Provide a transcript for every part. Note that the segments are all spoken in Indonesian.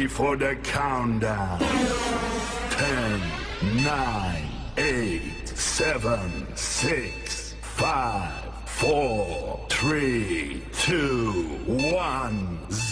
ready for the countdown. 10, 9, 8, 7, 6, 5, 4, 3, 2, 1, 0.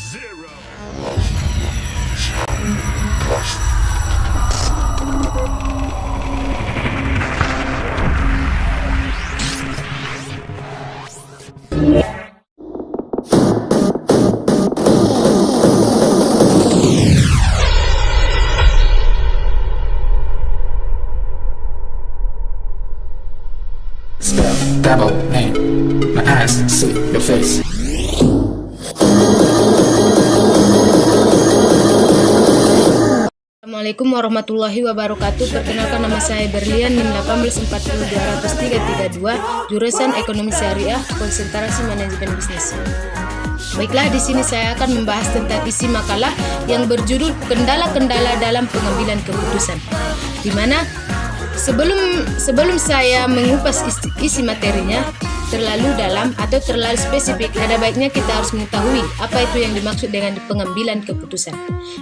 Double name, my eyes see your face. Assalamualaikum warahmatullahi wabarakatuh. Perkenalkan, nama saya Berlian, NIM 1840232, jurusan Ekonomi Syariah, konsentrasi manajemen bisnis. Baiklah, di sini saya akan membahas tentang isi makalah yang berjudul kendala-kendala dalam pengambilan keputusan. Di mana sebelum saya mengupas isi materinya terlalu dalam atau terlalu spesifik, ada baiknya kita harus mengetahui apa itu yang dimaksud dengan pengambilan keputusan.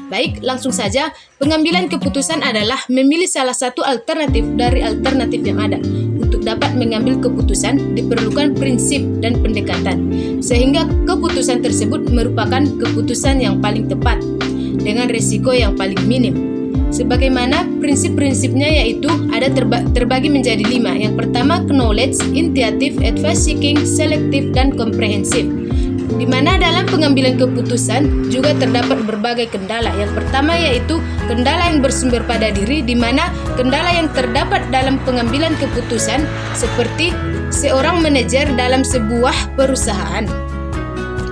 Baik, langsung saja. Pengambilan keputusan adalah memilih salah satu alternatif dari alternatif yang ada. Untuk dapat mengambil keputusan diperlukan prinsip dan pendekatan, sehingga keputusan tersebut merupakan keputusan yang paling tepat dengan risiko yang paling minim. Sebagaimana prinsip-prinsipnya, yaitu ada terbagi menjadi 5. Yang pertama, knowledge, intuitive, advice seeking, selective, dan komprehensif. Di mana dalam pengambilan keputusan juga terdapat berbagai kendala. Yang pertama yaitu kendala yang bersumber pada diri, di mana kendala yang terdapat dalam pengambilan keputusan seperti seorang manajer dalam sebuah perusahaan.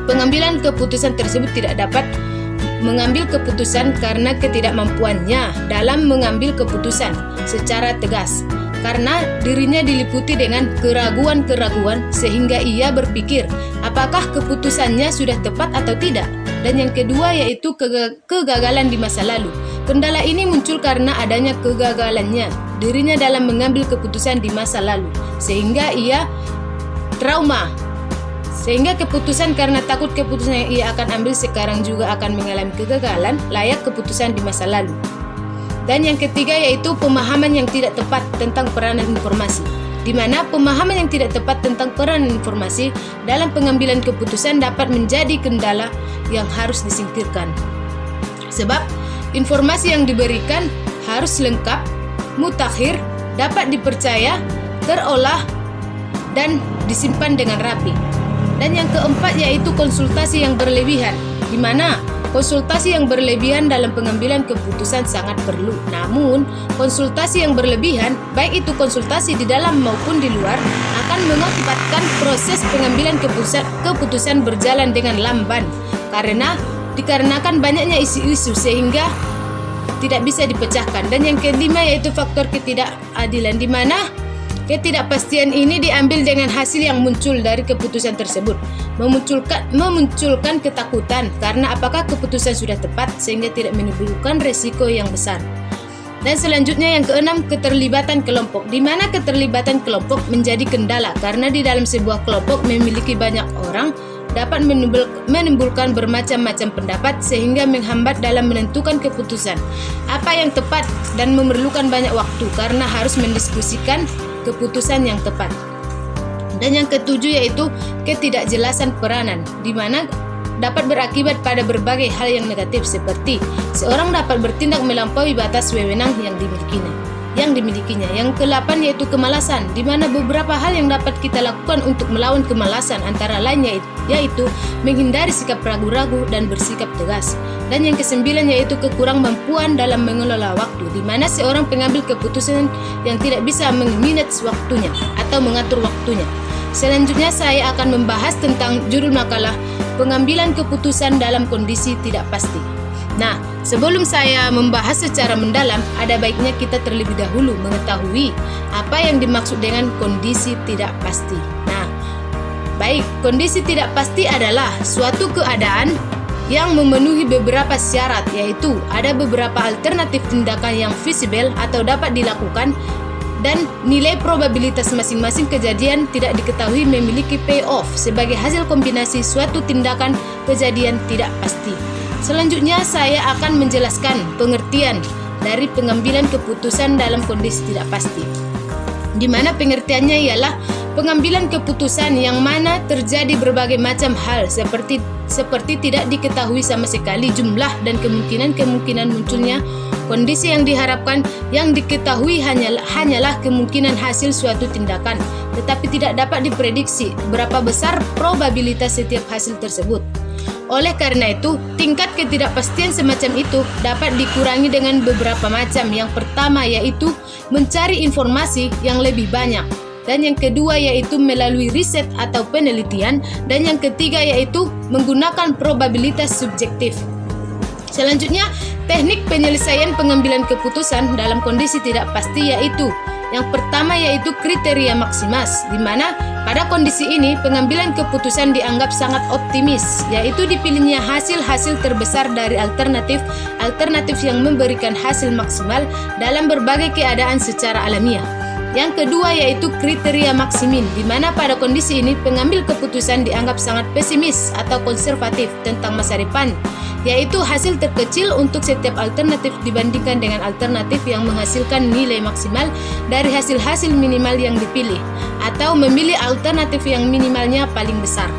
Pengambilan keputusan tersebut tidak dapat mengambil keputusan karena ketidakmampuannya dalam mengambil keputusan secara tegas, karena dirinya diliputi dengan keraguan-keraguan sehingga ia berpikir apakah keputusannya sudah tepat atau tidak. Dan yang kedua yaitu kegagalan di masa lalu. Kendala ini muncul karena adanya kegagalannya dirinya dalam mengambil keputusan di masa lalu, sehingga ia trauma. Sehingga keputusan karena takut keputusan yang ia akan ambil sekarang juga akan mengalami kegagalan layak keputusan di masa lalu. Dan yang ketiga yaitu pemahaman yang tidak tepat tentang peranan informasi, di mana pemahaman yang tidak tepat tentang peranan informasi dalam pengambilan keputusan dapat menjadi kendala yang harus disingkirkan. Sebab informasi yang diberikan harus lengkap, mutakhir, dapat dipercaya, terolah, dan disimpan dengan rapi. Dan yang keempat yaitu konsultasi yang berlebihan, di mana konsultasi yang berlebihan dalam pengambilan keputusan sangat perlu. Namun, konsultasi yang berlebihan, baik itu konsultasi di dalam maupun di luar, akan mengakibatkan proses pengambilan keputusan berjalan dengan lamban, dikarenakan banyaknya isu-isu sehingga tidak bisa dipecahkan. Dan yang kelima yaitu faktor ketidakadilan, di mana ketidakpastian ini diambil dengan hasil yang muncul dari keputusan tersebut, memunculkan ketakutan karena apakah keputusan sudah tepat sehingga tidak menimbulkan resiko yang besar. Dan selanjutnya yang keenam, keterlibatan kelompok, di mana keterlibatan kelompok menjadi kendala karena di dalam sebuah kelompok memiliki banyak orang dapat menimbulkan bermacam-macam pendapat sehingga menghambat dalam menentukan keputusan apa yang tepat dan memerlukan banyak waktu karena harus mendiskusikan keputusan yang tepat. Dan yang ketujuh yaitu ketidakjelasan peranan, di mana dapat berakibat pada berbagai hal yang negatif seperti seorang dapat bertindak melampaui batas wewenang yang dimilikinya. Yang ke-8 yaitu kemalasan, di mana beberapa hal yang dapat kita lakukan untuk melawan kemalasan antara lainnya yaitu menghindari sikap ragu-ragu dan bersikap tegas. Dan yang ke-9 yaitu kekurangmampuan dalam mengelola waktu, di mana seorang pengambil keputusan yang tidak bisa memanage waktunya atau mengatur waktunya. Selanjutnya saya akan membahas tentang judul makalah pengambilan keputusan dalam kondisi tidak pasti. Nah, sebelum saya membahas secara mendalam, ada baiknya kita terlebih dahulu mengetahui apa yang dimaksud dengan kondisi tidak pasti. Nah, baik, kondisi tidak pasti adalah suatu keadaan yang memenuhi beberapa syarat, yaitu ada beberapa alternatif tindakan yang visible atau dapat dilakukan dan nilai probabilitas masing-masing kejadian tidak diketahui memiliki payoff sebagai hasil kombinasi suatu tindakan kejadian tidak pasti. Selanjutnya saya akan menjelaskan pengertian dari pengambilan keputusan dalam kondisi tidak pasti. Di mana pengertiannya ialah pengambilan keputusan yang mana terjadi berbagai macam hal seperti tidak diketahui sama sekali jumlah dan kemungkinan munculnya kondisi yang diharapkan. Yang diketahui hanyalah kemungkinan hasil suatu tindakan, tetapi tidak dapat diprediksi berapa besar probabilitas setiap hasil tersebut. Oleh karena itu, tingkat ketidakpastian semacam itu dapat dikurangi dengan beberapa macam. Yang pertama yaitu mencari informasi yang lebih banyak, dan yang kedua yaitu melalui riset atau penelitian, dan yang ketiga yaitu menggunakan probabilitas subjektif. Selanjutnya, teknik penyelesaian pengambilan keputusan dalam kondisi tidak pasti yaitu yang pertama yaitu kriteria maksimas, di mana pada kondisi ini pengambilan keputusan dianggap sangat optimis, yaitu dipilihnya hasil-hasil terbesar dari alternatif yang memberikan hasil maksimal dalam berbagai keadaan secara alamiah. Yang kedua yaitu kriteria maksimin, di mana pada kondisi ini pengambil keputusan dianggap sangat pesimis atau konservatif tentang masa depan, yaitu hasil terkecil untuk setiap alternatif dibandingkan dengan alternatif yang menghasilkan nilai maksimal dari hasil-hasil minimal yang dipilih, atau memilih alternatif yang minimalnya paling besar.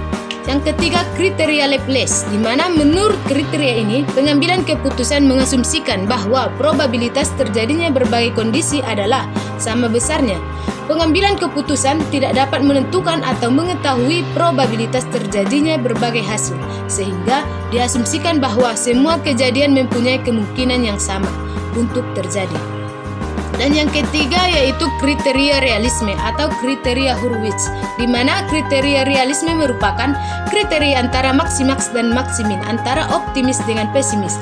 Yang ketiga, kriteria Laplace, di mana menurut kriteria ini pengambilan keputusan mengasumsikan bahwa probabilitas terjadinya berbagai kondisi adalah sama besarnya. Pengambilan keputusan tidak dapat menentukan atau mengetahui probabilitas terjadinya berbagai hasil, sehingga diasumsikan bahwa semua kejadian mempunyai kemungkinan yang sama untuk terjadi. Dan yang ketiga yaitu kriteria realisme atau kriteria Hurwitz, di mana kriteria realisme merupakan kriteria antara maksimax dan maksimin, antara optimis dengan pesimis.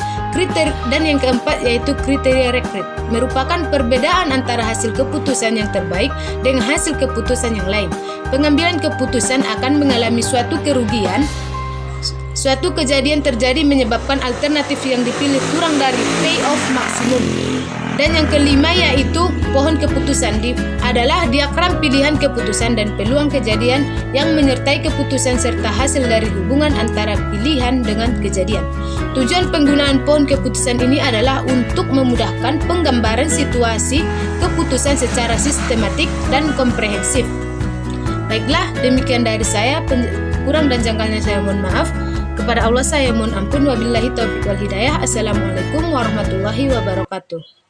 Dan yang keempat yaitu kriteria Recret, merupakan perbedaan antara hasil keputusan yang terbaik dengan hasil keputusan yang lain. Pengambilan keputusan akan mengalami suatu kerugian. Suatu kejadian terjadi menyebabkan alternatif yang dipilih kurang dari payoff maksimum. Dan yang kelima yaitu pohon keputusan, adalah diagram pilihan keputusan dan peluang kejadian yang menyertai keputusan serta hasil dari hubungan antara pilihan dengan kejadian. Tujuan penggunaan pohon keputusan ini adalah untuk memudahkan penggambaran situasi keputusan secara sistematik dan komprehensif. Baiklah, demikian dari saya. Kurang dan janggalnya saya mohon maaf. Kepada Allah saya mohon ampun. Wabillahi taufiq wal hidayah. Assalamualaikum warahmatullahi wabarakatuh.